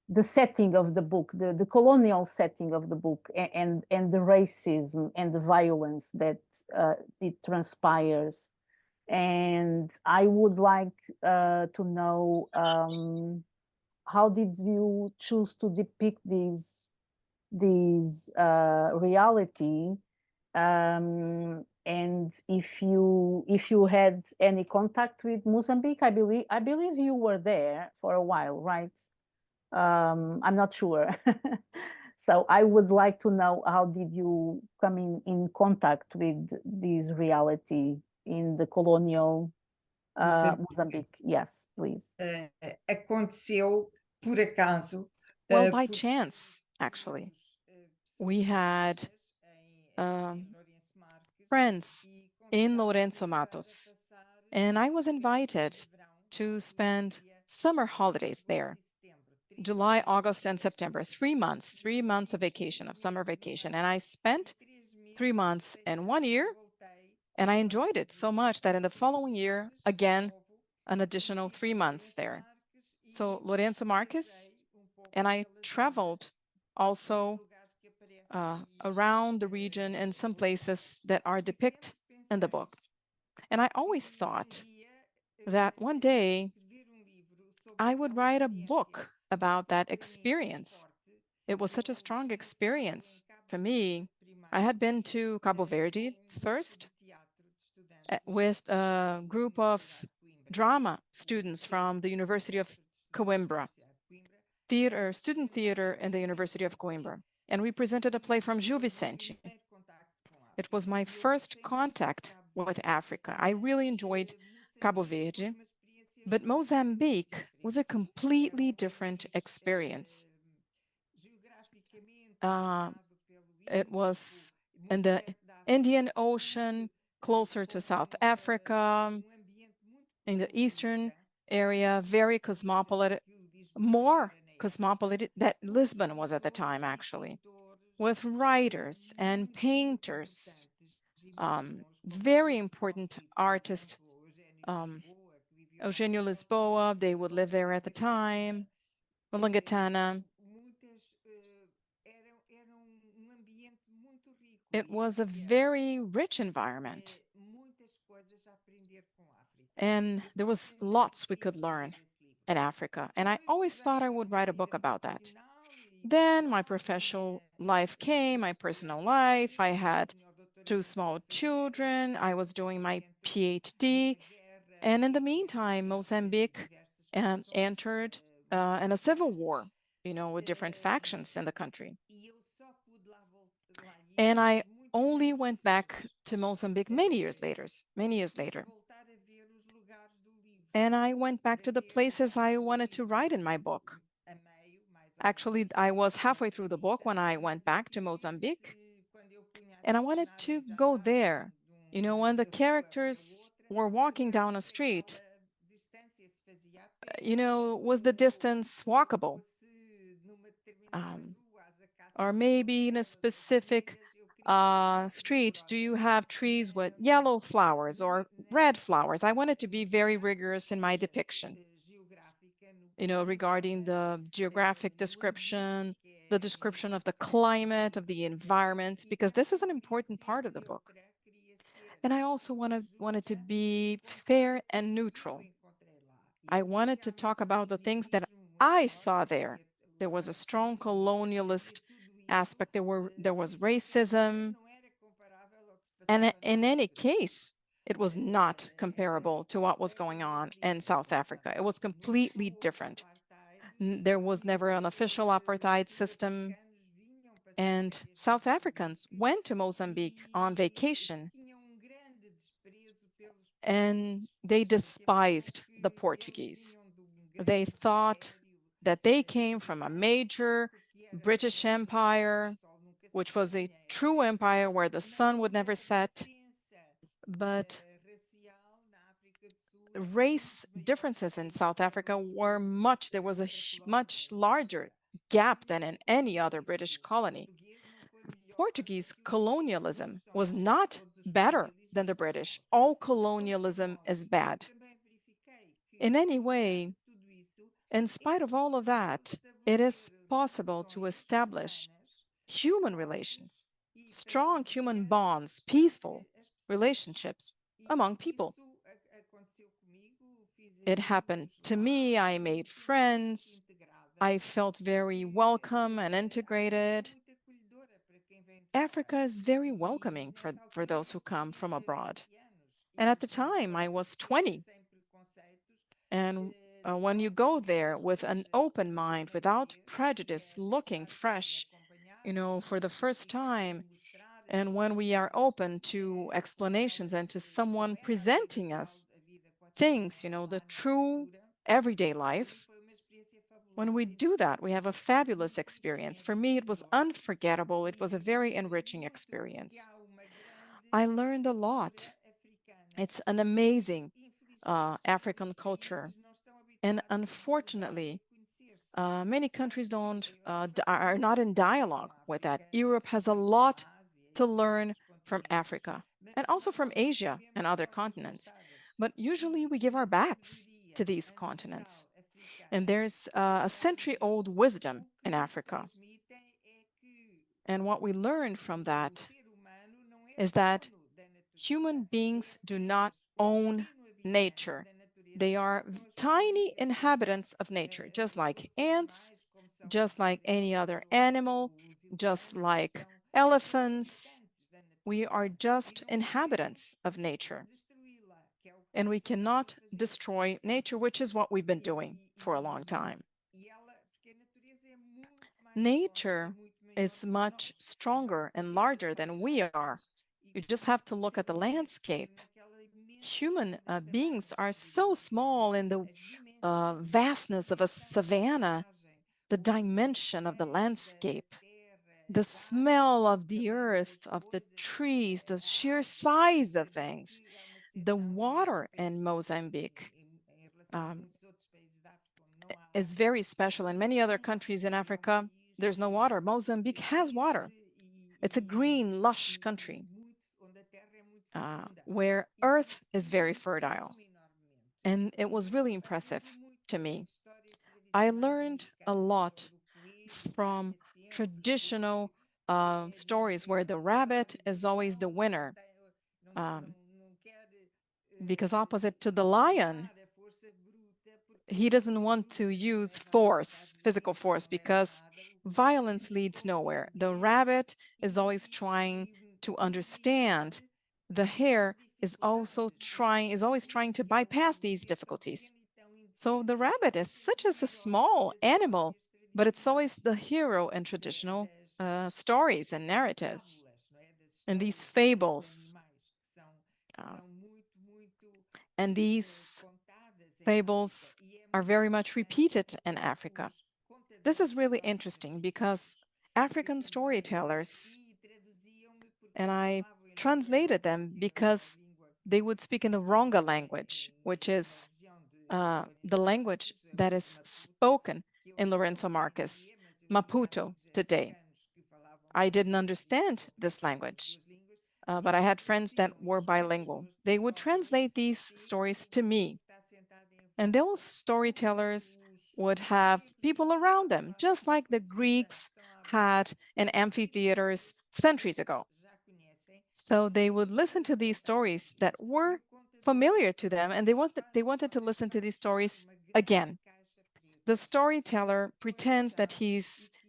the setting of the book, the colonial setting of the book, and the racism and the violence that it transpires. And I would like to know, how did you choose to depict these reality, and if you had any contact with Mozambique. I believe you were there for a while, right? I'm not sure. So I would like to know, how did you come in contact with this reality in the colonial Moçambique. Mozambique? Yes, please. Aconteceu por acaso, Well, by porque chance, actually. tínhamos We pessoas had amigas em um, Lourenço Marques friends e in convidaram-me Lourenço para Matos, passar and I was as férias invited de verão to em spend Moçambique, summer holidays agosto there, e setembro, três July, meses, August, and September, 3 months, e 3 months of fiz vacation, of 3 summer meses no vacation. And ano I e spent 3 three meses months em in one que year, voltei and I para enjoyed it so much that in the following year, de again, novo, an e additional fui 3 months para Lourenço there. Marques So e Lourenço Marques, viajei and I pelas zonas, traveled pelos also lugares que aparecem around the region in some no livro. places that are E depicted sempre in the pensei book. And I que always um thought dia that one day escrever livro sobre I would aquela write a experiência book que about foi that para mim tão experience. forte. It was such a Eu strong tinha estado em experience Cabo for Verde me. I primeiro had been to Cabo com Verde grupo first de teatro de estudantes with da a group Universidade of de Coimbra, drama o students Centro from the de University of Teatro de Estudantes da Coimbra, Universidade de Coimbra, theater, student theater apresentámos in the Gil University of Vicente. Coimbra. And we presented a play from E Gil foi o meu Vicente. primeiro contacto com a It was África. my E eu first gostei muito de contact Cabo with Verde. Africa. I Mas really enjoyed Cabo Moçambique foi Verde, uma experiência but completamente Mozambique was a diferente. É completely um different país experience. geograficamente Uh, rodeado pelo it Índico, was in muito the perto da África Indian do Ocean, Sul, closer to com South Africa, ambiente muito in the eastern cosmopolita, area, muito very mais cosmopolitan, que Lisboa more era na época, cosmopolitan that com Lisbon was at the escritores time, e actually, pintores with writers and muito painters, importantes e muito bons, como very Gulbenkian, important por artists, exemplo, Eugênio um, Lisboa, que viveu lá Eugenio muito tempo, Lisboa, they would live there at the time, Mulungatana. muitas eram ambiente muito rico It e was a aliás very rich environment, muitas coisas a aprender com a África. and Eu there sempre was pensei lots que we queria could learn escrever esse livro. in Africa, and I Depois always thought I veio a would minha write a book vida about that. profissional e Then my pessoal, professional e life came, tive my personal experiências life. I terríveis, had tinha o two doutoramento small para fazer, children. I was doing my houve PhD. a guerra And in the e meantime, houve Mozambique diversas tensões entered in a civil Moçambique. war, with different factions in the country. E eu só pude lá ir And I muitos only anos went depois. back to Mozambique many years later, many years Quis later. voltar a ver os lugares do livro, And I went back para to the places reavivar I o wanted to write in livro my book. a meio, mais ou Actually, menos. I was halfway through the book when I Mas went eu back to quis ir Mozambique, quando eu punha and I wanted a to go andar there. When the de rua para characters outra, were walking saber down a se aquela street, distância se fazia a pé was the distance walkable? ou se numa determinada Um, rua as or acácias são maybe in a belas, as specific ligas. Eu queria saber street, do you rigorosamente. have trees with yellow flowers or red flowers? I wanted to be very rigorous in my depiction, Geográfica no regarding the geographic do ambiente, description, que the é description of the importantíssimo. climate, of the environment, E because quer this is uma an queria important ser part of the book. neutra, queria ser And I also wanted to justa be e contar fair aquilo and que eu neutral. encontrei lá. E I houve wanted to talk realmente um about the things that colonialismo muito I forte, saw there. havia There was a strong havia colonialist tudo isso, aspect. There was de qualquer maneira racism, não era comparável ao que se and passava no in any Portuguese. case, it was not comparable to what was going on in South Africa. It was completely Nunca houve different. apartheid There was never an official apartheid system, sul-africanos vinham passar and férias a South Moçambique Africans went to Mozambique on e vacation, tinham grande desprezo pelos and they porque achavam despised que the eles Portuguese. vinham de They grande thought império that they came from a major porque era British sol, onde o empire, sol nunca se which was a punha, true empire where the sun would Não, never a set, diferença but racial na África do Sul era race muito maior do differences in que South qualquer Africa were much, there was a outra much colónia larger portuguesa. gap than in any other British Os colony. portugueses não foi melhor Portuguese que os ingleses, colonialism todos são was maus, not todos os better than colonialismos the são British. maus. All Mas de qualquer colonialism modo, is eu bad. também verifiquei que In any apesar way, de tudo isso, in spite era of all of possível that, it is possible to establish human relations, strong human bonds, peaceful relationships among people. It happened to me. I made friends. I felt very welcome and integrated. Africa is very welcoming for those who come from abroad. And at the time, I was 20. And when you go there with an open mind, without prejudice, looking fresh, for the first time, and when we are open to explanations and to someone presenting us things, the true everyday life, when we do that, we have a fabulous experience. For me, it was unforgettable. It was a very enriching experience. I learned a lot. It's an amazing African culture. And unfortunately, many countries are not in dialogue with that. Europe has a lot to learn from Africa and also from Asia and other continents. But usually we give our backs to these continents. And there's a century-old wisdom in Africa. And what we learned from that is that human beings do not own nature. They are tiny inhabitants of nature, just like ants, just like any other animal, just like elephants. We are just inhabitants of nature. And we cannot destroy nature, which is what we've been doing for a long time. Nature is much stronger and larger than we are. You just have to look at the landscape. Human beings are so small in the vastness of a savanna, the dimension of the landscape, the smell of the earth, of the trees, the sheer size of things, the water in Mozambique is very special. In many other countries in Africa, there's no water. Mozambique has water. It's a green, lush country where earth is very fertile. And it was really impressive to me. I learned a lot from traditional stories where the rabbit is always the winner. Because opposite to the lion, he doesn't want to use force, physical force, because violence leads nowhere. The rabbit is always trying to understand. The hare is always trying to bypass these difficulties. So the rabbit is such as a small animal, but it's always the hero in traditional stories and narratives. And these fables. And these fables are very much repeated in Africa. This is really interesting because African storytellers, and I translated them because they would speak in the Ronga language, which is the language that is spoken in Lourenço Marques, Maputo today. I didn't understand this language, but I had friends that were bilingual. They would translate these stories to me. And those storytellers would have people around them, just like the Greeks had in amphitheaters centuries ago. So they would listen to these stories that were familiar to them, and they wanted to listen to these stories again. The storyteller pretends that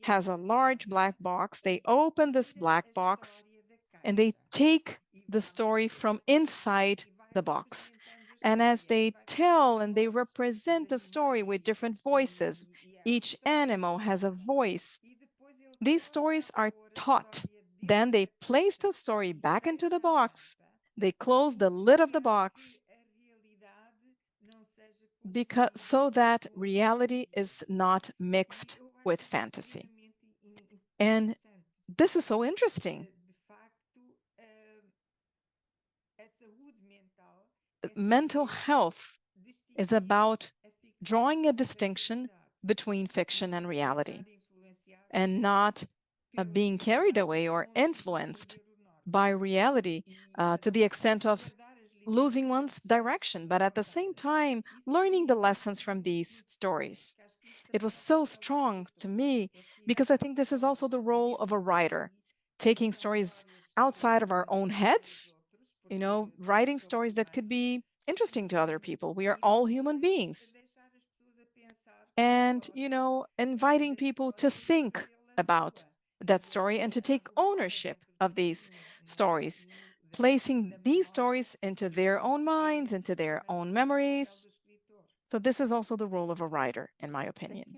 has a large black box. They open this black box and they take the story from inside the box. And as they tell and they represent the story with different voices, each animal has a voice. These stories are taught. Then they place the story back into the box. They close the lid of the box so that reality is not mixed with fantasy. And this is so interesting. Mental health is about drawing a distinction between fiction and reality and not being carried away or influenced by reality to the extent of losing one's direction, but at the same time, learning the lessons from these stories. it was so strong to me because I think this is also the role of a writer, taking stories outside of our own heads, writing stories that could be interesting to other people. We are all human beings. And, inviting people to think about that story and to take ownership of these stories, placing these stories into their own minds, into their own memories. So this is also the role of a writer, in my opinion.